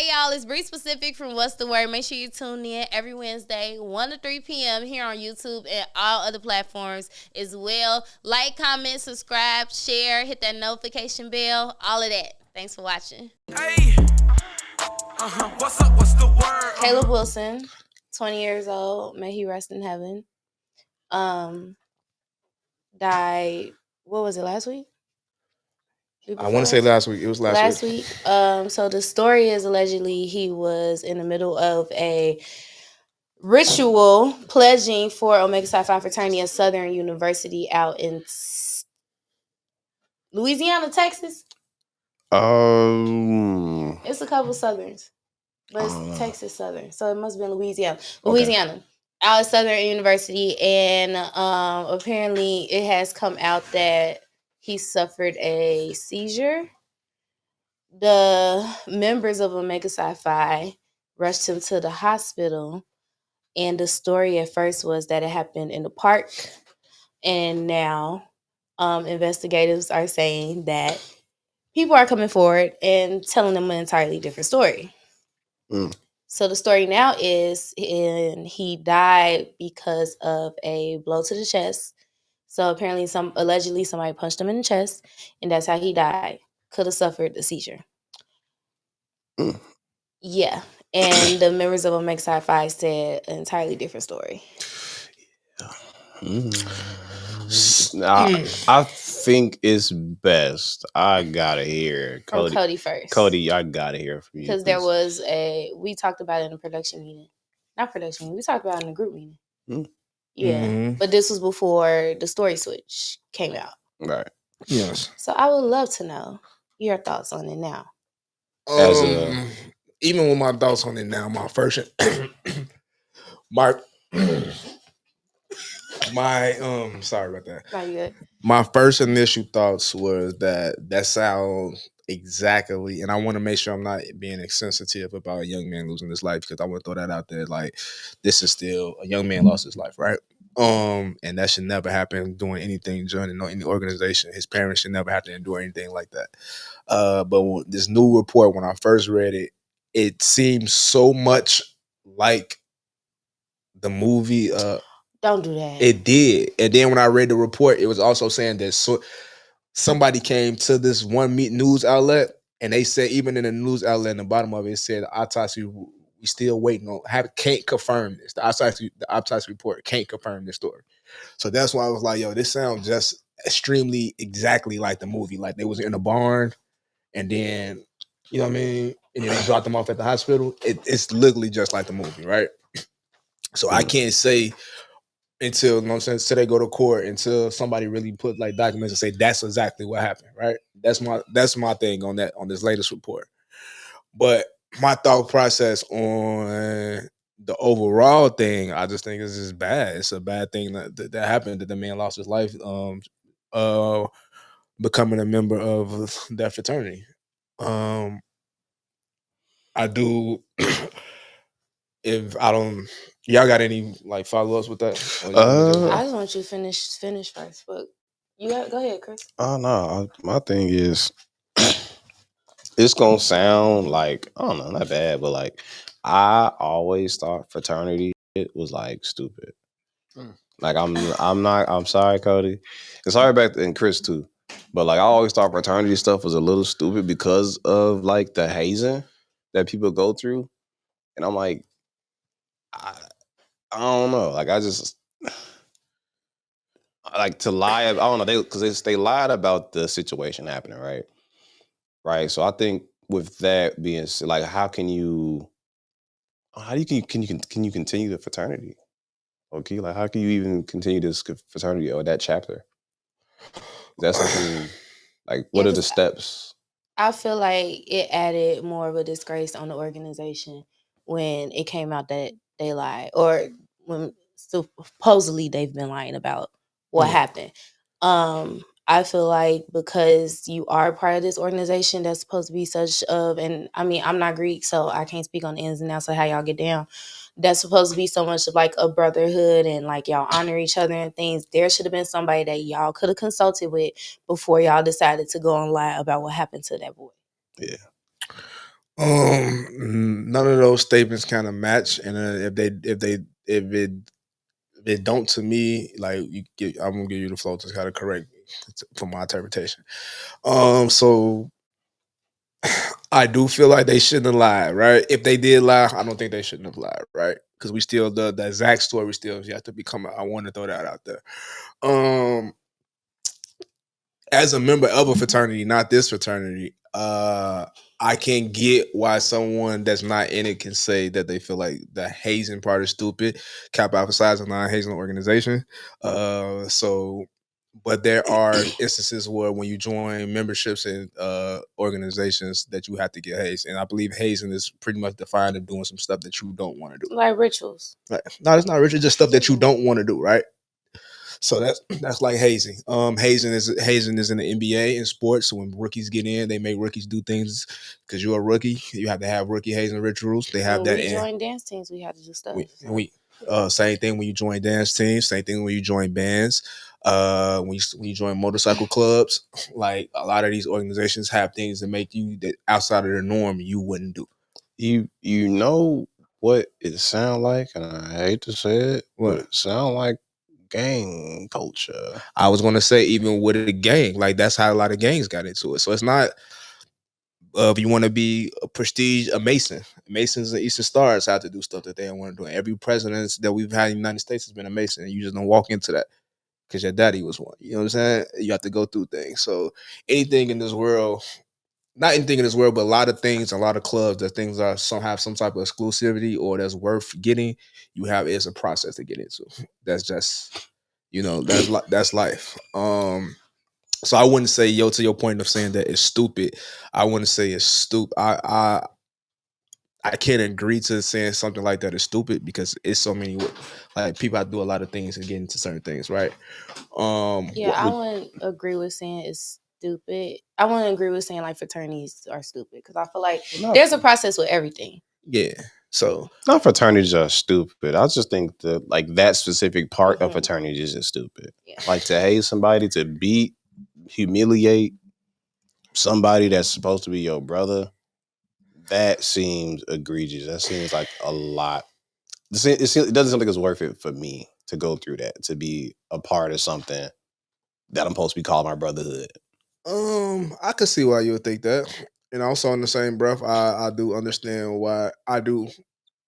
Hey, y'all, it's BREE Specific from What's the Word. Make sure you tune in every Wednesday, 1 to 3 p.m. here on YouTube and all other platforms as well. Like, comment, subscribe, share, hit that notification bell, all of that. Thanks for watching. Hey, what's up? What's the word? Caleb Wilson, 20 years old. May he rest in heaven. Died, what was it, last week? I want to say last week. It was last week. So the story is allegedly he was in the middle of a ritual pledging for Omega Psi Phi Fraternity at Southern University out in Louisiana, Texas. It's a couple Southerns, but it's Texas Southern, so it must have been Louisiana. Louisiana, out at Southern University, and apparently it has come out that he suffered a seizure. The members of Omega Psi Phi rushed him to the hospital, and the story at first was that it happened in the park, and now investigators are saying that people are coming forward and telling them an entirely different story. So the story now is he died because of a blow to the chest. So apparently allegedly somebody punched him in the chest, and that's how he died. Could have suffered a seizure. Yeah. And the members of Omega Psi Phi said an entirely different story. I think it's best. I gotta hear From CODY first. CODY, I gotta hear from you. Because there was we talked about it in a production meeting. Not production meeting, we talked about it in a group meeting. Yeah. But this was before the story switch came out. Right. Yes. So I would love to know your thoughts on it now. Even with my thoughts on it now, my first sorry about that. No, you good. My first initial thoughts was that sounds exactly, and I want to make sure I'm not being insensitive about a young man losing his life, because I want to throw that out there. Like, this is still a young man lost his life, right? And that should never happen doing anything, joining any organization. His parents should never have to endure anything like that. But this new report, when I first read it, it seems so much like the movie. Don't do that. It did. And then when I read the report, it was also saying that somebody came to this one news outlet, and they said, even in the news outlet, in the bottom of it, it said, autopsy, we still waiting on, can't confirm this. The autopsy report can't confirm this story. So that's why I was like, yo, this sounds just extremely exactly like the movie. Like, they was in a barn, and then, you know what I mean? And then they dropped them off at the hospital. It's literally just like the movie, right? So I can't say until, you know what I'm saying, until they go to court, until somebody really put like documents and say that's exactly what happened, right? That's my thing on that, on this latest report. But my thought process on the overall thing, I just think it's just bad. It's a bad thing that happened, that the man lost his life becoming a member of that fraternity. I do. If I don't, y'all got any like follow-ups with that? I just want you to finish first, but go ahead, Chris. Oh no, my thing is, it's gonna sound like, I don't know, not bad, but like, I always thought fraternity it was like stupid. Like, I'm sorry, CODY. And sorry back then, Chris too. But like, I always thought fraternity stuff was a little stupid because of like the hazing that people go through. And I'm like, I don't know. Like, I just like to lie. I don't know. Because they lied about the situation happening, right? Right. So I think with that being said, like, can you continue the fraternity? Okay, like, how can you even continue this fraternity or that chapter? Is that something like, what are the steps? I feel like it added more of a disgrace on the organization when it came out that they lied, or when supposedly they've been lying about what happened. I feel like because you are part of this organization that's supposed to be such of, and I mean, I'm not Greek, so I can't speak on the ins and outs of how y'all get down. That's supposed to be so much of like a brotherhood, and like y'all honor each other and things. There should have been somebody that y'all could have consulted with before y'all decided to go and lie about what happened to that boy. Yeah. None of those statements kind of match, and if it don't, to me, like I'm gonna give you the flow to kind of correct from my interpretation. So I do feel like they shouldn't have lied, right? If they did lie, I don't think they shouldn't have lied, right? Because we still the exact story still yet to become. I want to throw that out there. As a member of a fraternity, not this fraternity, I can get why someone that's not in it can say that they feel like the hazing part is stupid. Kappa Alpha Psi is a non-hazing organization. But there are instances where when you join memberships in organizations that you have to get hazed. And I believe hazing is pretty much defined as doing some stuff that you don't want to do. Like rituals. No, it's not rituals, just stuff that you don't want to do, right? So that's like hazing. Hazing is in the NBA in sports. So when rookies get in, they make rookies do things because you're a rookie. You have to have rookie hazing rituals. They have when that. We join dance teams. We have to do stuff. Same thing when you join dance teams. Same thing when you join bands. When you join motorcycle clubs, like a lot of these organizations have things that make you that outside of the norm you wouldn't do. You know what it sound like, and I hate to say it, but it sound like gang culture. I was gonna say even with a gang, like that's how a lot of gangs got into it. So it's not if you want to be a prestige, a Mason. Masons and Eastern Stars have to do stuff that they don't want to do. And every president that we've had in the United States has been a Mason. And you just don't walk into that because your daddy was one. You know what I'm saying? You have to go through things. So anything in this world, not anything in this world, but a lot of things, a lot of clubs that things are have some type of exclusivity or that's worth getting. You have it's a process to get into. That's just that's life. So I wouldn't say to your point of saying that it's stupid. I wouldn't say it's stupid. I can't agree to saying something like that is stupid because it's so many like people have to do a lot of things to get into certain things, right? I wouldn't agree with saying it's stupid. I wouldn't agree with saying like fraternities are stupid because I feel like there's a process with everything. Yeah. So not fraternities are stupid. I just think that like that specific part of fraternity is just stupid. Yeah. Like to hate somebody, to beat, humiliate somebody that's supposed to be your brother, that seems egregious. That seems like a lot. It doesn't seem like it's worth it for me to go through that, to be a part of something that I'm supposed to be calling my brotherhood. I could see why you would think that. And also in the same breath, I do understand why I do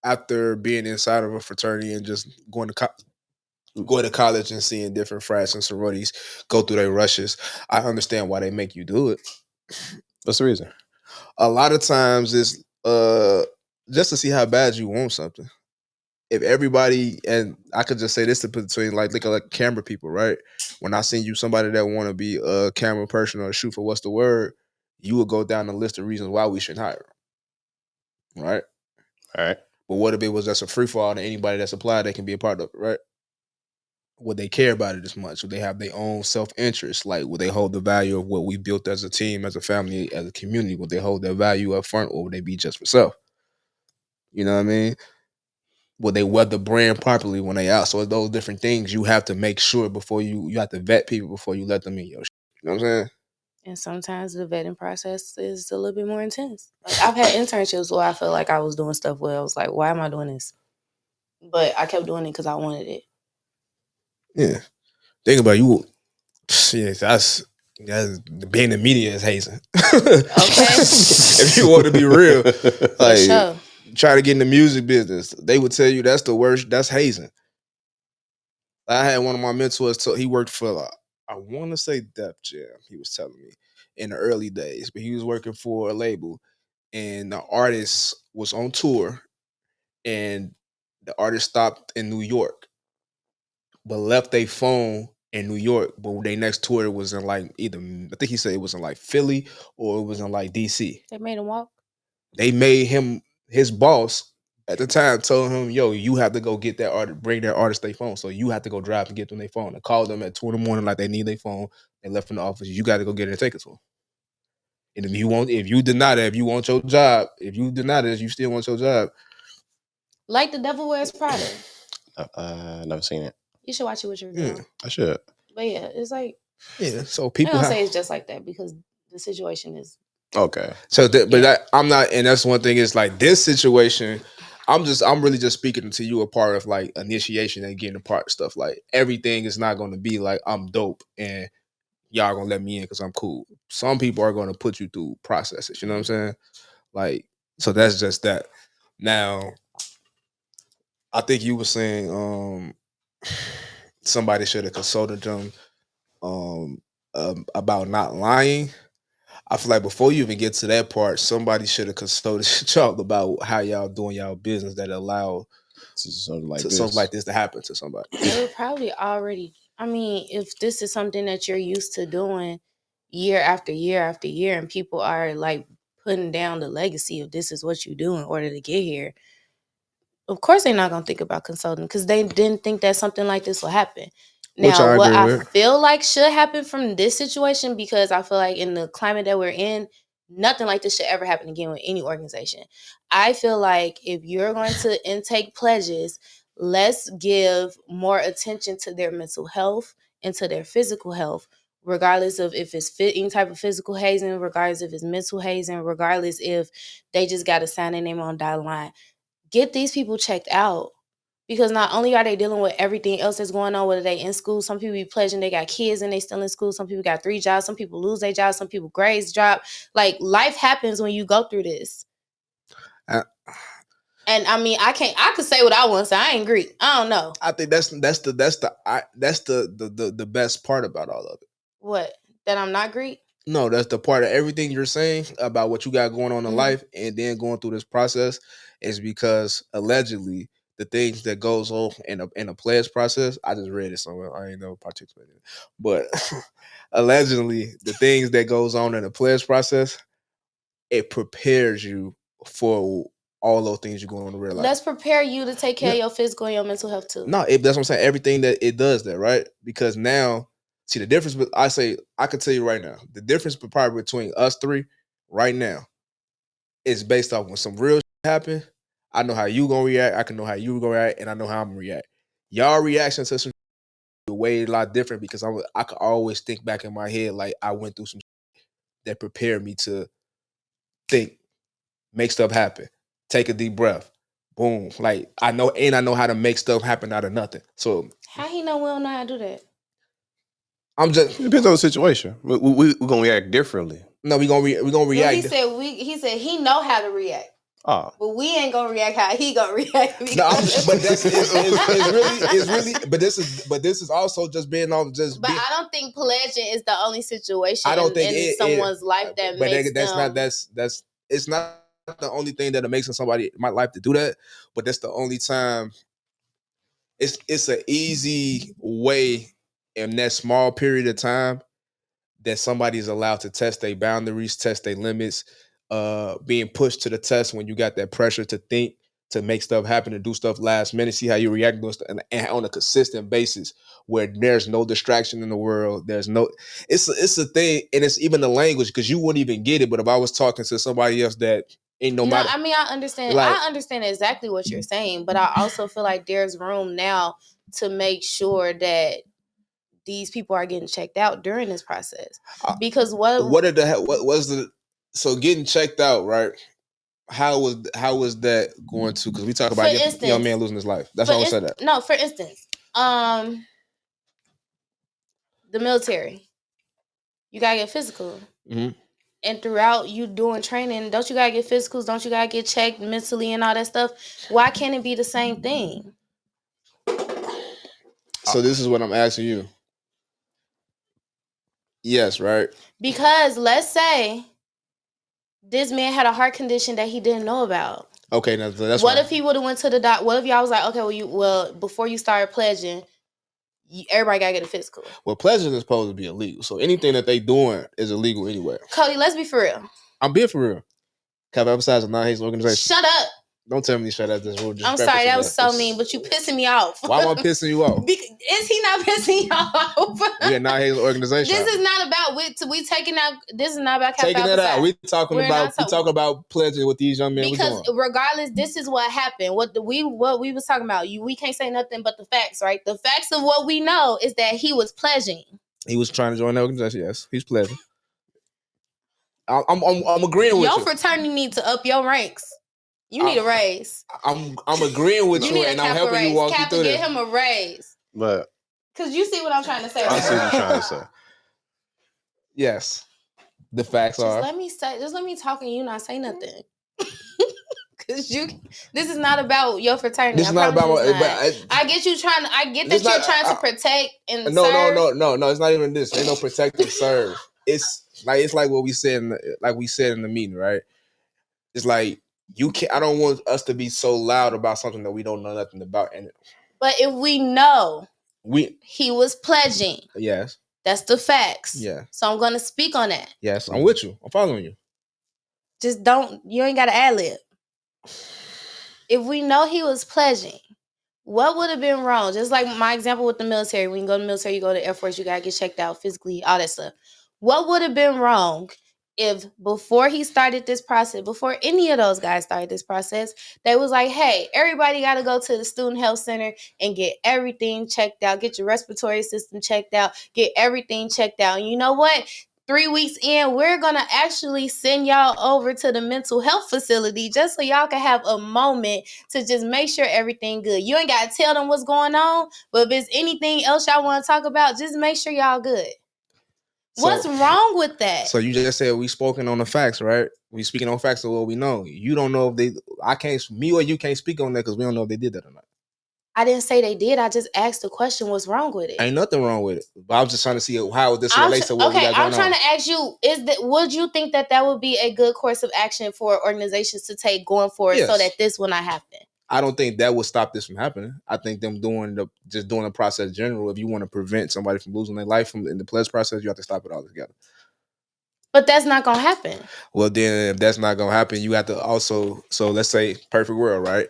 after being inside of a fraternity and just going to college and seeing different frats and sororities go through their rushes. I understand why they make you do it. What's the reason? A lot of times it's just to see how bad you want something. If everybody, and I could just say this between like camera people, right? When I send you somebody that want to be a camera person or a shoot for what's the word, you would go down the list of reasons why we shouldn't hire them, right? All right. But what if it was just a free for all to anybody that's applied that can be a part of it, right? Would they care about it as much? Would they have their own self-interest? Like, would they hold the value of what we built as a team, as a family, as a community? Would they hold their value up front, or would they be just for self? You know what I mean? Would they weather the brand properly when they out? So those different things you have to make sure before you have to vet people before you let them in your shit. You know what I'm saying? And sometimes the vetting process is a little bit more intense. Like I've had internships where I felt like I was doing stuff where I was like, why am I doing this? But I kept doing it because I wanted it. Yeah. Think about you. Shit, that's being in media is hazing. Okay. If you want to be real. Like sure. Try to get in the music business. They would tell you that's the worst, that's hazing. I had one of my mentors, he worked for, I want to say Def Jam, he was telling me, in the early days, but he was working for a label, and the artist was on tour, and the artist stopped in New York, but left their phone in New York, but their next tour was in like either, I think he said it was in like Philly or it was in like DC. They made him walk? They made him, his boss, at the time told him, yo, you have to go get that artist, bring their artist their phone. So you have to go drive and get them their phone. I called them at 2 a.m. like they need their phone. They left from the office. You got to go get it and take it to them. And if you deny that, if you want your job, if you deny this, you still want your job. Like The Devil Wears Prada. Never seen it. You should watch it with your girl. Yeah, I should. But yeah, it's like, yeah. So people I don't say it's just like that because the situation is Okay. So, I'm not, and that's one thing. Is like this situation. I'm really just speaking to you a part of like initiation and getting a part of stuff. Like everything is not going to be like I'm dope and y'all gonna let me in because I'm cool. Some people are going to put you through processes. You know what I'm saying? Like, so that's just that. Now, I think you were saying somebody should have consulted them about not lying. I feel like before you even get to that part, somebody should have consulted y'all about how y'all doing y'all business that allow something like this to happen to somebody. They would probably already. I mean, if this is something that you're used to doing year after year after year, and people are like putting down the legacy of this is what you do in order to get here, of course they're not gonna think about consulting because they didn't think that something like this will happen. Which Now, I what agree I with. feel like should happen from this situation, because I feel like in the climate that we're in, nothing like this should ever happen again with any organization. I feel like if you're going to intake pledges, let's give more attention to their mental health and to their physical health, regardless of if it's any type of physical hazing, regardless if it's mental hazing, regardless if they just got to sign their name on dotted line. Get these people checked out, because not only are they dealing with everything else that's going on, whether they in school, some people be pledging they got kids and they still in school, some people got 3 jobs, some people lose their jobs, some people grades drop. Like, life happens when you go through this. And I mean, I could say what I want to say. I ain't Greek. I don't know. I think that's the best part about all of it. What? That I'm not Greek? No, that's the part of everything you're saying about what you got going on in life and then going through this process is because allegedly the things that goes on in a pledge process, I just read it somewhere. I ain't never participated in it. But allegedly the things that goes on in a pledge process, it prepares you for all those things you're going on in real life. Let's prepare you to take care of your physical and your mental health too. No, that's what I'm saying. Everything that it does that, right? Because now, see the difference. But I can tell you right now, the difference probably between us three right now is based off when some real shit happen. I know how you gonna react. I can know how you gonna react, and I know how I'm gonna react. Y'all reaction to some way a lot different because I could always think back in my head like I went through some that prepared me to think, make stuff happen, take a deep breath. Boom. Like I know how to make stuff happen out of nothing. So how he know we don't know how to do that? I'm just it depends on the situation. We're gonna react differently. No, we're gonna react. He said he know how to react. Oh. But we ain't gonna react how he gonna react. No, but that's it's really but this is also just being on just. But I don't think pledging is the only situation I don't think in someone's life that but makes that's them. not that's it's not the only thing that makes somebody in my life to do that. But that's the only time. It's an easy way in that small period of time that somebody is allowed to test their boundaries, test their limits, being pushed to the test when you got that pressure to think, to make stuff happen, to do stuff last minute, see how you react to stuff, and on a consistent basis where there's no distraction in the world. There's no, it's a thing, and it's even the language because you wouldn't even get it. But if I was talking to somebody else that ain't no matter, I mean, I understand. like, I understand exactly what you're saying, but I also feel like there's room now to make sure that these people are getting checked out during this process. Because what was the so getting checked out, right? How was that going to? Because we talk about young man losing his life. That's why I said that. No, for instance, the military, you gotta get physical. Mm-hmm. And throughout you doing training, don't you gotta get physicals? Don't you gotta get checked mentally and all that stuff? Why can't it be the same thing? So this is what I'm asking you. Yes, right. Because let's say this man had a heart condition that he didn't know about. Okay, that's what if he would have went to the doc? What if y'all was like, okay, well, before you started pledging, everybody gotta get a physical. Well, pledging is supposed to be illegal, so anything that they doing is illegal anyway. Cody, let's be for real. I'm being for real. Have emphasized a non-hazing organization. Shut up. Don't tell me to shut up. This rule. I'm sorry, that was so mean, but you pissing me off. Why am I pissing you off? Is he not pissing you off? We are not hazing organization. This is not about we taking out. This is not about taking it out. We talking about pledging with these young men. Because regardless, this is what happened. What we was talking about. We can't say nothing but the facts, right? The facts of what we know is that he was pledging. He was trying to join the organization. Yes, he's pledging. I'm agreeing with your you. fraternity need to up your ranks. You need a raise. I'm agreeing with you, and I'm helping you walk you through this. Get him a raise. But because you see what I'm trying to say. I see what you're trying to say. Yes, the facts are. Just let me talk and you not say nothing. Because this is not about your fraternity. This is not about. I get you trying. I get that you're trying to protect and serve. No. It's not even this. Ain't no protect and serve. It's like what we said in the meeting, right? It's like you can't. I don't want us to be so loud about something that we don't know nothing about. But if we know he was pledging, yes, that's the facts. Yeah. So I'm going to speak on that. Yes, I'm with you. I'm following you. Just don't. You ain't got to ad lib. If we know he was pledging, what would have been wrong? Just like my example with the military. When you go to the military, you go to the Air Force, you got to get checked out physically, all that stuff. What would have been wrong if before he started this process, before any of those guys started this process, they was like, hey, everybody got to go to the student health center and get everything checked out, get your respiratory system checked out, get everything checked out. And you know what? 3 weeks in, we're going to actually send y'all over to the mental health facility just so y'all can have a moment to just make sure everything good. You ain't got to tell them what's going on, but if there's anything else y'all want to talk about, just make sure y'all good. What's wrong with that? So you just said we spoken on the facts, right? We speaking on facts of what we know. You don't know if me or you can't speak on that because we don't know if they did that or not. I didn't say they did. I just asked the question, what's wrong with it? Ain't nothing wrong with it. But I was just trying to see how this relates to what we got going on. I'm trying to ask you, would you think that would be a good course of action for organizations to take going forward so that this will not happen? I don't think that would stop this from happening. I think them doing the process in general. If you want to prevent somebody from losing their life in the pledge process, you have to stop it all together. But that's not going to happen. Well, then if that's not going to happen, you have to also, so let's say perfect world, right?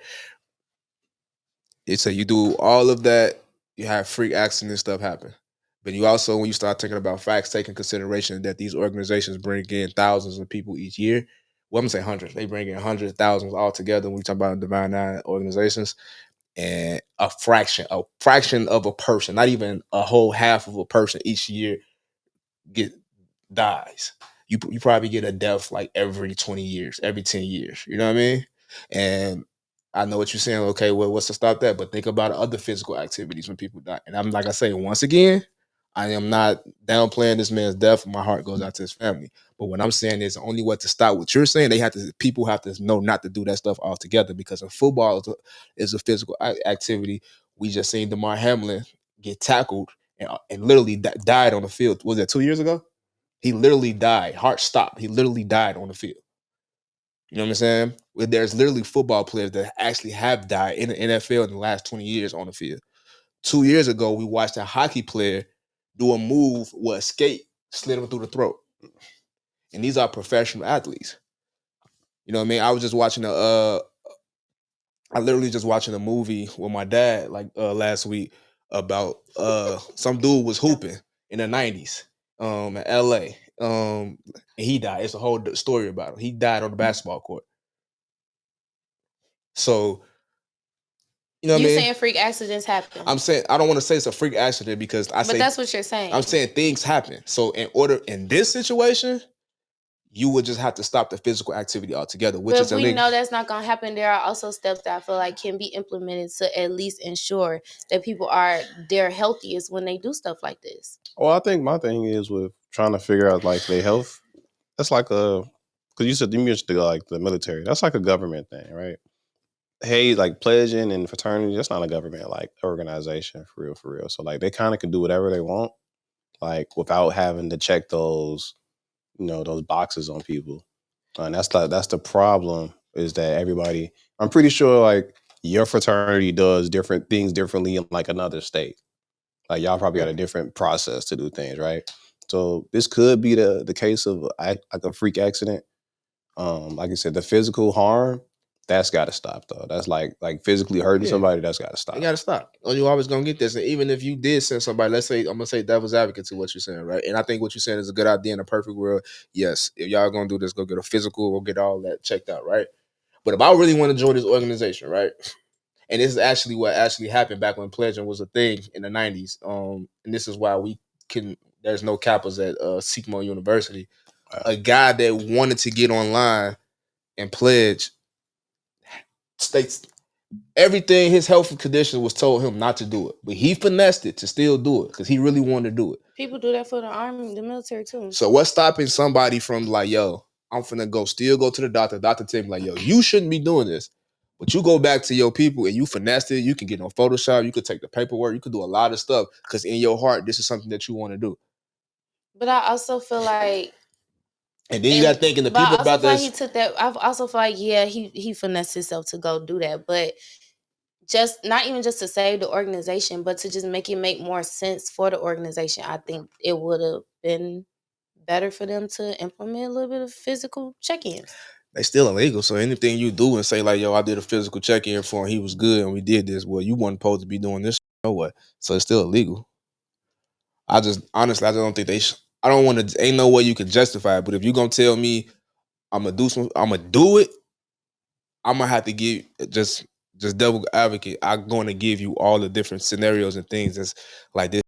It's you do all of that, you have freak accident stuff happen. But you also, when you start thinking about facts, take in consideration that these organizations bring in thousands of people each year. Well, I'm going to say hundreds. They bring in hundreds, thousands all together when we talk about Divine Nine organizations. And a fraction of a person, not even a whole half of a person each year dies. You probably get a death like every 20 years, every 10 years. You know what I mean? And I know what you're saying. Okay, well, what's to stop that? But think about other physical activities when people die. And I'm like I say, once again, I am not downplaying this man's death. My heart goes out to his family. But what I'm saying is the only way to stop what you're saying, people have to know not to do that stuff altogether, because if football is a physical activity. We just seen DeMar Hamlin get tackled and literally died on the field. Was that 2 years ago? He literally died. Heart stopped. He literally died on the field. You know what I'm saying? There's literally football players that actually have died in the NFL in the last 20 years on the field. 2 years ago, we watched a hockey player do a move where a skate slid him through the throat. And these are professional athletes. You know what I mean? I was just watching watching a movie with my dad last week about some dude was hooping in the 90s in LA. And he died. It's a whole story about him. He died on the basketball court. So, you know what I mean? You're saying freak accidents happen. I'm saying, I don't want to say it's a freak accident because but that's what you're saying. I'm saying things happen. So in this situation, you would just have to stop the physical activity altogether, which is illegal. But if we know that's not going to happen, there are also steps that I feel like can be implemented to at least ensure that people are their healthiest when they do stuff like this. Well, I think my thing is with trying to figure out like their health. That's like because you mentioned like the military. That's like a government thing, right? Hey, like pledging and fraternity, that's not a government like organization for real. So like they kind of can do whatever they want, like without having to check those, those boxes on people. And that's the problem, is that everybody, I'm pretty sure like your fraternity does different things differently in like another state. Like y'all probably got a different process to do things, right? So this could be the case of like a freak accident. Like I said, the physical harm, that's got to stop though. That's like physically hurting somebody. That's got to stop. You got to stop. Or you always gonna get this. And even if you did send somebody, let's say I'm gonna say devil's advocate to what you're saying, right? And I think what you're saying is a good idea in a perfect world. Yes, if y'all gonna do this, go get a physical, go get all that checked out, right? But if I really want to join this organization, right? And this is actually what actually happened back when pledging was a thing in the 90s. And this is why there's no kappas at Sikmo University. a guy that wanted to get online and pledge states everything his health condition was told him not to do it, but he finessed it to still do it because he really wanted to do it. People do that for the army, the military too. So what's stopping somebody from like, yo, I'm finna still go to the doctor. Doctor tell me like, yo, you shouldn't be doing this. But you go back to your people and you finessed it. You can get on Photoshop. You could take the paperwork. You could do a lot of stuff because in your heart, this is something that you want to do. But I also feel like, and then you got thinking the people about this. He took that. I also feel like, yeah, he finessed himself to go do that, but just not even just to save the organization, but to just make it make more sense for the organization. I think it would have been better for them to implement a little bit of physical check-ins. They still illegal. So anything you do and say like, yo, I did a physical check-in for him, he was good and we did this. Well, you weren't supposed to be doing this. No what? So it's still illegal. Honestly, I just don't think they I don't want to, ain't no way you can justify it. But if you're going to tell me I'm going to do it, I'm going to have to give just double advocate. I'm going to give you all the different scenarios and things that's like this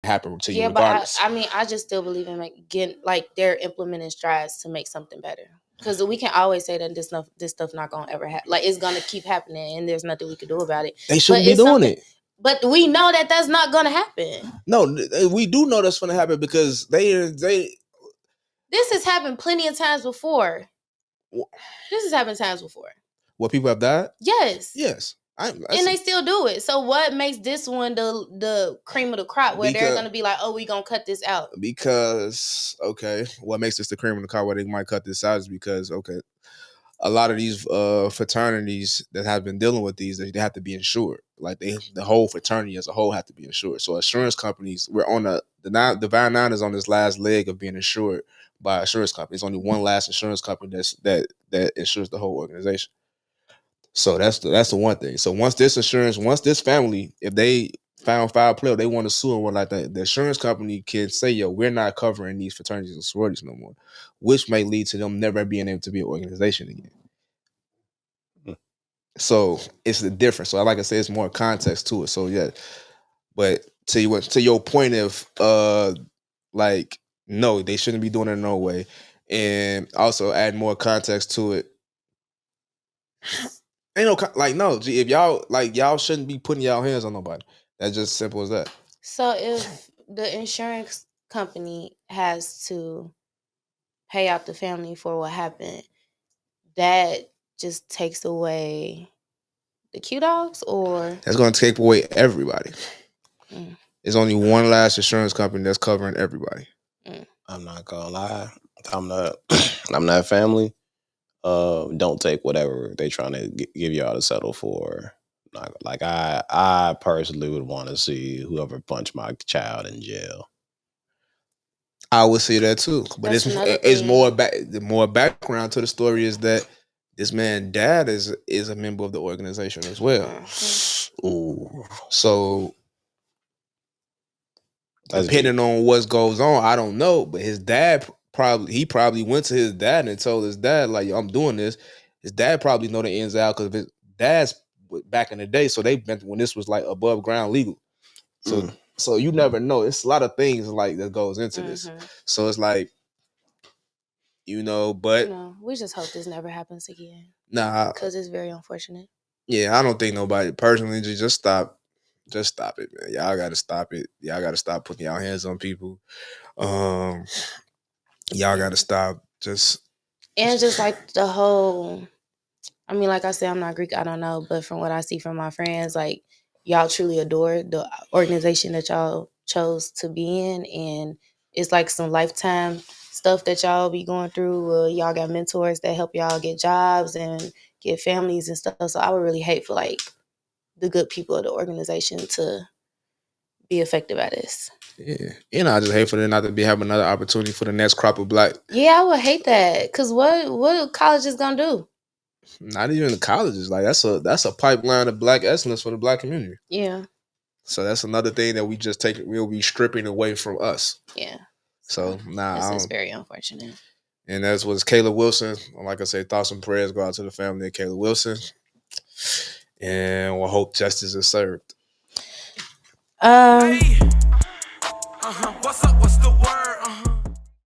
happen to you regardless. But I just still believe in getting like they're implementing strides to make something better. Because we can always say that this stuff not gonna ever happen. Like it's gonna keep happening, and there's nothing we can do about it. They shouldn't be doing it. But we know that that's not gonna happen. No, we do know that's gonna happen because they. This has happened plenty of times before. This has happened times before. What, people have died? Yes. Yes. And they still do it. So what makes this one the cream of the crop where they're going to be like, oh, we going to cut this out? Because, okay, what makes this the cream of the crop where they might cut this out is because, okay, a lot of these fraternities that have been dealing with these, they have to be insured. Like the whole fraternity as a whole have to be insured. So insurance companies, we're on the Divine Nine is on this last leg of being insured by insurance companies. Only one last insurance company that insures the whole organization. So that's the one thing. So once this family, if they found foul play or they want to sue or what like that, the insurance company can say, yo, we're not covering these fraternities and sororities no more, which may lead to them never being able to be an organization again. So it's the difference. So like I said, it's more context to it. So yeah, but to your point of like, no, they shouldn't be doing it in no way, and also add more context to it. Ain't no like no. If y'all shouldn't be putting y'all hands on nobody. That's just simple as that. So if the insurance company has to pay out the family for what happened, that just takes away the Q-Dogs, or that's going to take away everybody. There's only one last insurance company that's covering everybody. I'm not gonna lie. I'm not family. Don't take whatever they trying to give y'all to settle for. Like I personally would want to see whoever punched my child in jail. I would see that too, but it's more background to the story is that this man's dad is a member of the organization as well. Ooh, so depending on what goes on, I don't know, but his dad probably went to his dad and told his dad like, yo, I'm doing this. His dad probably know the ins and outs because his dad's back in the day, so they been when this was like above ground legal. So you never know. It's a lot of things like that goes into this. So it's like, but we just hope this never happens again. Nah, because it's very unfortunate. Yeah, I don't think nobody personally just stop. Just stop it, man. Y'all gotta stop it. Y'all gotta stop putting y'all hands on people. Y'all gotta stop just like the whole. I mean, like I said, I'm not Greek. I don't know, but from what I see from my friends, like y'all truly adore the organization that y'all chose to be in, and it's like some lifetime stuff that y'all be going through. Y'all got mentors that help y'all get jobs and get families and stuff. So I would really hate for like the good people of the organization to be affected by this. Yeah, I just hate for them not to be having another opportunity for the next crop of black. Yeah, I would hate that because what college is gonna do? Not even the colleges. Like that's a pipeline of black excellence for the black community. Yeah. So that's another thing that we'll be stripping away from us. Yeah. So this is very unfortunate. And that's what's Caleb Wilson. Like I say, thoughts and prayers go out to the family of Caleb Wilson. And we'll hope justice is served.